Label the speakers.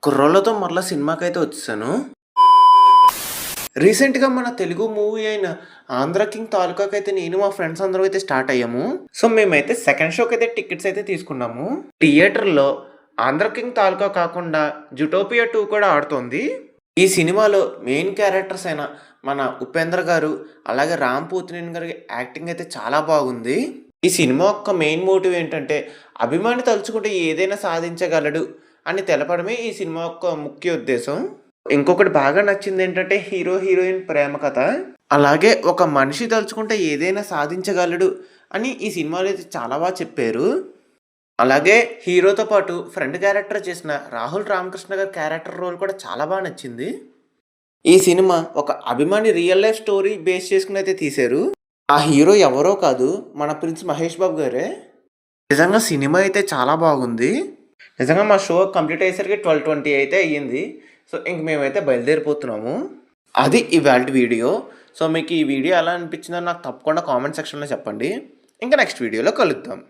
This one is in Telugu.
Speaker 1: కుర్రోళ్ళతో మరలా సినిమాకైతే వచ్చేసాను. రీసెంట్‌గా మన తెలుగు మూవీ అయిన 'ఆంధ్ర కింగ్' తాలూకాకైతే నేను మా ఫ్రెండ్స్ అందరం అయితే స్టార్ట్ అయ్యాము. సో, మేమైతే సెకండ్ షోకైతే టికెట్స్ అయితే తీసుకున్నాము. థియేటర్‌లో 'ఆంధ్ర కింగ్' తాలూకా కాకుండా 'జుటోపియా 2' కూడా ఆడుతోంది. ఈ సినిమాలో మెయిన్ క్యారెక్టర్స్ అయిన మన 'ఉపేంద్ర' గారు, అలాగే 'రామ్ పోతినేని' గారి యాక్టింగ్ అయితే చాలా బాగుంది. ఈ సినిమా యొక్క మెయిన్ మోటివ్ ఏంటంటే, అభిమాని తలుచుకుంటే ఏదైనా సాధించగలడు అని తెలపడమే ఈ సినిమా యొక్క ముఖ్య ఉద్దేశం. ఇంకొకటి బాగా నచ్చిందేంటంటే హీరో, హీరోయిన్ ప్రేమ కథ. అలాగే ఒక మనిషి తలుచుకుంటే ఏదైనా సాధించగలడు అని ఈ సినిమాలో అయితే చాలా చెప్పారు. అలాగే హీరోతో పాటు ఫ్రెండ్ క్యారెక్టర్ చేసిన రాహుల్ రామకృష్ణ గారి క్యారెక్టర్ రోల్ కూడా చాలా నచ్చింది. ఈ సినిమా ఒక అభిమాని రియల్ లైఫ్ స్టోరీ బేస్ చేసుకుని అయితే తీశారు. ఆ హీరో ఎవరో కాదు, మన ప్రిన్స్ మహేష్ బాబు గారే. నిజంగా సినిమా అయితే చాలా బాగుంది. నిజంగా మా షో కంప్లీట్ అయ్యేసరికి 12:20 అయితే అయ్యింది. సో, ఇంక మేమైతే బయలుదేరిపోతున్నాము. అది ఇవాల్టి వీడియో. సో, మీకు ఈ వీడియో ఎలా అనిపించిందో నాకు తప్పకుండా కామెంట్ సెక్షన్‌లో చెప్పండి. ఇంకా నెక్స్ట్ వీడియోలో కలుద్దాం.